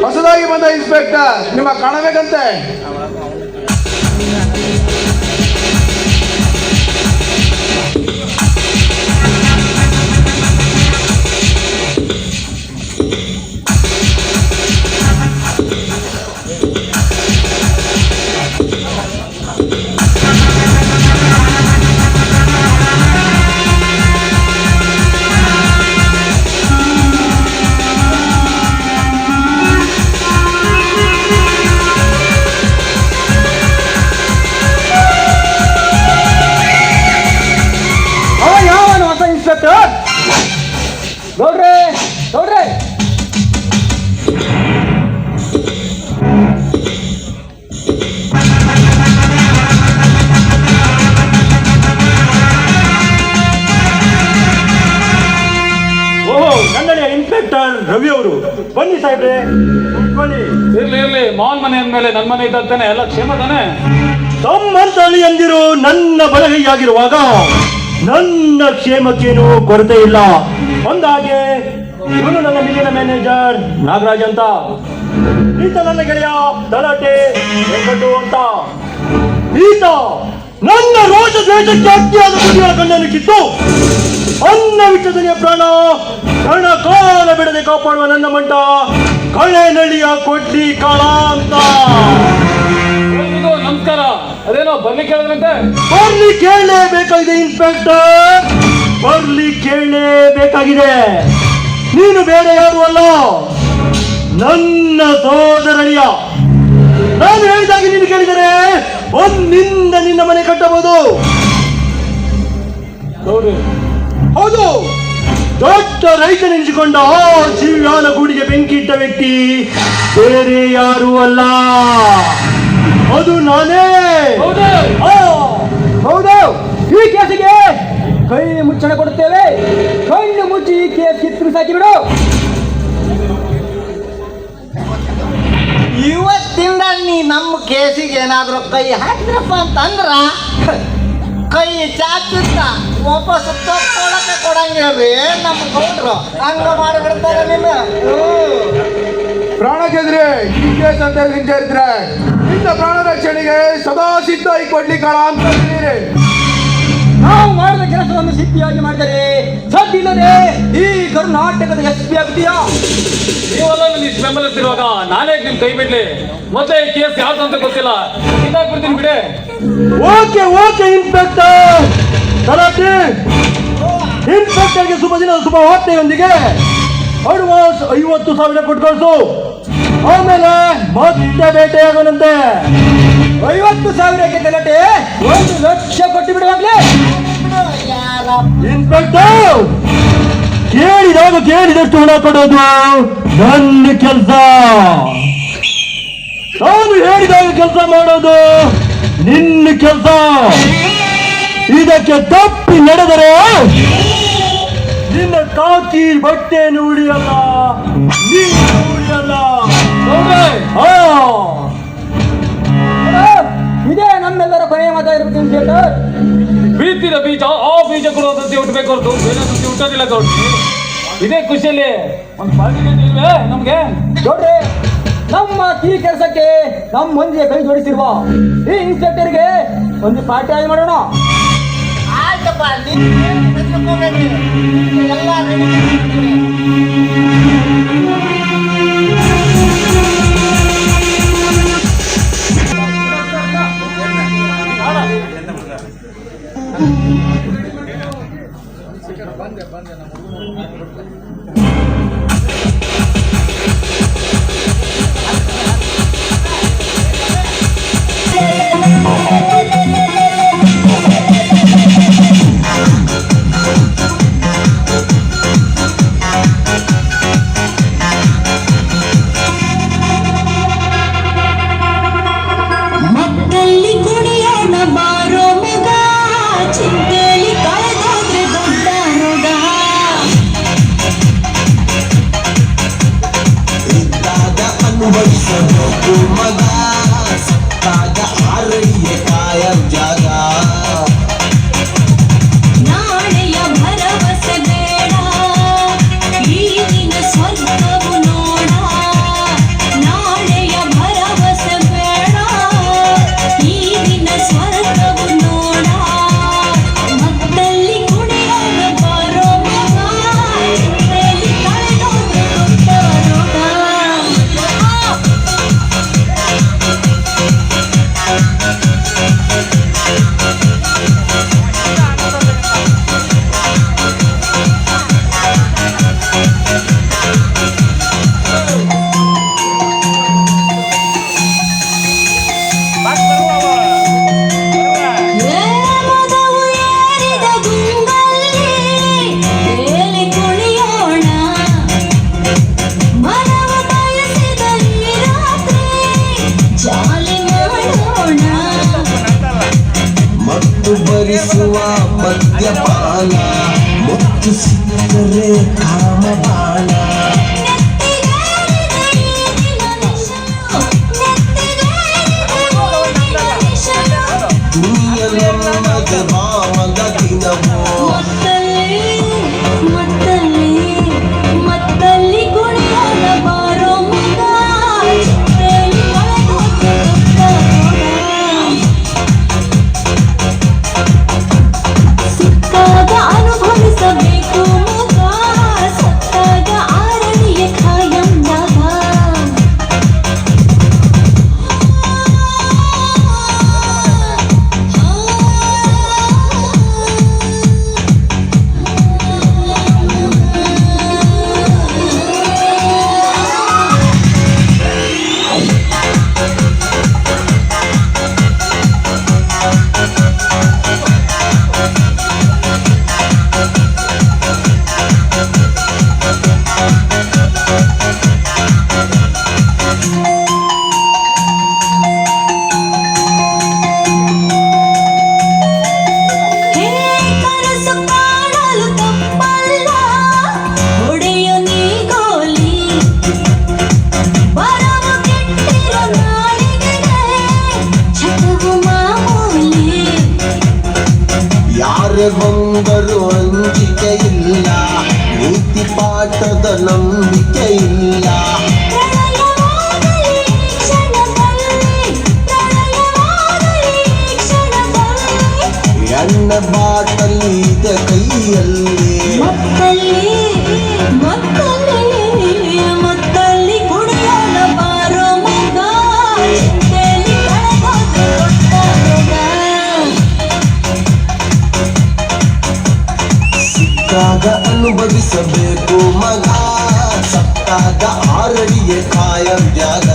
ಹೊಸದಾಗಿ ಬಂದ ಇನ್ಸ್ಪೆಕ್ಟರ್ ನಿಮ್ಮ ಕಾಣಬೇಕಂತೆ. ನೋಡ್ರಿ ನೋಡ್ರಿ, ಓಹೋ, ಕನ್ನಡಿಯ ಇನ್ಸ್ಪೆಕ್ಟರ್ ರವಿ ಅವರು. ಬನ್ನಿ ಸಾಹೇಬ್ರೆ, ಬನ್ನಿ. ಇರ್ಲಿ ಮಾವನ್ ಮನೆ ಅಂದ್ಮೇಲೆ ನನ್ನ ಮನೆ ಇದ್ದಂತಾನೆ ಎಲ್ಲ ಕ್ಷೇಮ ತಾನೆ. ತಮ್ಮಂತಳಿ ಎಂದಿರು ನನ್ನ ಬಲಗೈಯಾಗಿರುವಾಗ ನನ್ನ ಕ್ಷೇಮಕ್ಕೇನು ಕೊರತೆ ಇಲ್ಲ. ಒಂದಾಗೆ ಇವನು ನನ್ನ ಮಿಲ್ಲಿನ ಮ್ಯಾನೇಜರ್ ನಾಗರಾಜ್ ಅಂತ, ಈತ ನನ್ನ ಗೆಳೆಯ ತಲಾಟೆ ವೆಂಕಟು ಅಂತ. ಈತ ನನ್ನ ರೋಷ ದ್ವೇಷಕ್ಕೆ ಅತಿಯಾದ ಕುಡಿಯುವ ಕಣ್ಣನ್ನು ಕಿತ್ತು ಅನ್ನ ವಿಚ್ಚದನೆಯ ಪ್ರಾಣ ಕಣ ಕಾಲ ಬಿಡದೆ ಕಾಪಾಡುವ ನನ್ನ ಮಂಟ ಕಳೆ ನಳಿಯ ಕೊಡ್ಲಿ ಕಾಳ ಅಂತ. ನಮಸ್ಕಾರ. ಅದೇನೋ ಬರ್ಲಿ ಕೇಳಿದ್ರಂತೆ. ಬರ್ಲಿ ಕೇಳಲೇಬೇಕಾಗಿದೆ ಇನ್ಸ್ಪೆಕ್ಟರ್, ಬರ್ಲಿ ಕೇಳಲೇಬೇಕಾಗಿದೆ. ನೀನು ಬೇರೆ ಯಾರು ಅಲ್ಲ, ನನ್ನ ಸೋದರಳಿಯ. ನಾನು ಹೇಳಿದಾಗೆ ನೀನು ಕೇಳಿದರೆ ಒಂದಿನಿಂದ ನಿನ್ನ ಮನೆ ಕಟ್ಟಬಹುದು. ಹೌದು, ದೊಡ್ಡ ರೈತನೆನಿಸಿಕೊಂಡ ಆ ಶಿವ್ಯಾನ ಗೂಡಿಗೆ ಬೆಂಕಿ ಇಟ್ಟ ವ್ಯಕ್ತಿ ಬೇರೆ ಯಾರು ಅಲ್ಲ, ಅದು ನಾನೇ. ಹೌದು, ಈ ಕೇಸಿಗೆ ಕೈ ಮುಚ್ಚಣ ಕೊಡುತ್ತೇವೆ. ಕಣ್ಣು ಮುಚ್ಚಿ ಈ ಕೇಸ್ ಕಿತ್ತು ಸಾಕಿ ಬಿಡು. ಇವತ್ತಿಂದ ನೀ ನಮ್ಮ ಕೇಸಿಗೆ ಏನಾದರೂ ಕೈ ಹಾಕಿದ್ರಪ್ಪ ಅಂತಂದ್ರ ಕೈ ಚಾಚುತ್ತ ವಾಪಸ್ ತಕ್ಕೊಳಕ್ಕೆ ಕೊಡಂಗಿಲ್ರಿ ನಮ್ಮ ಗೌಡ್ರು. ಹಂಗ ಮಾಡಿಬಿಡ್ತಾರೆ ನಿನ್ನ. ಪ್ರಾಣ ಗೆದ್ರೆ ಈ ಕೇಸ್ ಅಂತ ಹಿಂಜರಿದ್ರೆ ಇಂಥ ಪ್ರಾಣ ರಕ್ಷಣೆಗೆ ಸದಾ ಸಿದ್ಧ ಈ ಕೊಡ್ಲಿ ಕಾಳ ಅಂತ ಹೇಳಿರಿ. ನಾವು ಮಾಡಿದ ಕೆಲಸವನ್ನು ಸಿದ್ಧಿಯಾಗಿ ಮಾಡಿದರೆ ಸದ್ದಿಲ್ಲದೆ ಈ ಕರ್ನಾಟಕದ SP ಆಗ್ತೀಯಾ? ನೀವೆಲ್ಲ ನನ್ನ ಇಷ್ಟು ಬೆಂಬಲಿಸ್ತಿರುವಾಗ ನಾನೇ ನಿಮ್ ಕೈ ಬಿಡ್ಲಿ. ಮತ್ತೆ ಈ ಕೇಸ್ ಯಾವ್ದು ಅಂತ ಗೊತ್ತಿಲ್ಲ, ಇದಾಗ್ಬಿಡ್ತೀನಿ ಬಿಡೆ. ಓಕೆ ಓಕೆ ಇನ್ಸ್ಪೆಕ್ಟರ್ ತಲಾಟೆ, ಇನ್ಸ್ಪೆಕ್ಟರ್ಗೆ ಶುಭ ದಿನ ಶುಭ ವಾರ್ತೆಯೊಂದಿಗೆ ಅಡ್ವಾನ್ಸ್ 50,000 ಕೊಟ್ಟು ಕಳಿಸು. ಆಮೇಲೆ ಮತ್ತೆ ಬೇಟೆಯಾಗೋಣಂತೆ. 50,000ಕ್ಕೆ ತಲಾಟೆ 1 ಲಕ್ಷ ಕೊಟ್ಟು ಬಿಡುವಾಗ್ಲೇ. ಇನ್ಸ್ಪೆಕ್ಟರ್, ಕೇಳಿದಾಗ ಕೇಳಿದಷ್ಟು ಹಣ ಕೊಡೋದು ನನ್ನ ಕೆಲಸ. ನಾನು ಹೇಳಿದಾಗ ಕೆಲಸ ಮಾಡೋದು ನಿನ್ನ ಕೆಲಸ. ಇದಕ್ಕೆ ತಪ್ಪಿ ನಡೆದರೆ ನಿನ್ನ ಕಾಕಿ ಬಟ್ಟೆಯನ್ನು ಉಳಿಯಲ್ಲ, ನೀನು ಉಳಿಯಲ್ಲ. ಇದೇ ನಮ್ಮೆಲ್ಲರ ಕೊನೆಯ ಮತ ಇರ್ಬೇಕು. ಬೀಳ್ತಿದ ಬೀಜ ಆ ಬೀಜ ಕೊಡೋದಂತೆ ಹುಟ್ಟಬೇಕು ಹೊರತು ಬೇರೆ ಹುಟ್ಟೋದಿಲ್ಲ ಗೌಡ್ರಿ. ಇದೇ ಖುಷಿಯಲ್ಲಿ ಒಂದು ಪಾರ್ಟಿ ಇಲ್ವೇ ನಮ್ಗೆ? ನೋಡ್ರಿ, ನಮ್ಮ ಈ ಕೆಲಸಕ್ಕೆ ನಮ್ಮ ಮಂದಿಗೆ ಕೈ ಜೋಡಿಸಿರುವ ಈ ಇನ್ಸ್ಪೆಕ್ಟರ್ಗೆ ಒಂದು ಪಾರ್ಟಿ ಆಗಿ ಮಾಡೋಣ. ಆಯ್ತಪ್ಪ, ಎಲ್ಲ ನಾಳೆಯ ಭರವಸೆ ಬೇಡ ಬಿಟ್ಟರೆ ಕಾಮಬಾಣ ದುನಿಯಲಮ್ಮದ ಭಾವದ ದಿನವೋ ಮತ್ತಲ್ಲಿ ಕುಣಿಯಲ ಬಾರೋ ಮಗ ಸಿಕ್ಕಾಗ ಅನುಭವಿಸಬೇಕು ಮಗ ಸತ್ತಾಗ ಆರಳಿಯ ಖಾಯಂದಾಗ ಯಾರೇ ಬಂದರೂ ಅಂಜಿಕೆ ಇಲ್ಲ ನೀತಿ ಪಾಠದ ನಂಬಿಕೆ ಇಲ್ಲ ಎಣ್ಣೆ ಬಾಟಲಿ ಇದೆ ಕೈಯಲ್ಲಿ ಮತ್ತಲ್ಲಿ ಕುಡಿಯಲ ಬಾರೋ ಮಗ ಚಿಂತೆಲಿ ಸಿಕ್ಕಾಗ ಅನುಭವಿಸಬೇಕು ಮಗ ಸತ್ತಾಗ ಆರಡಿಯ ಕಾಯಂ ಜಾಗ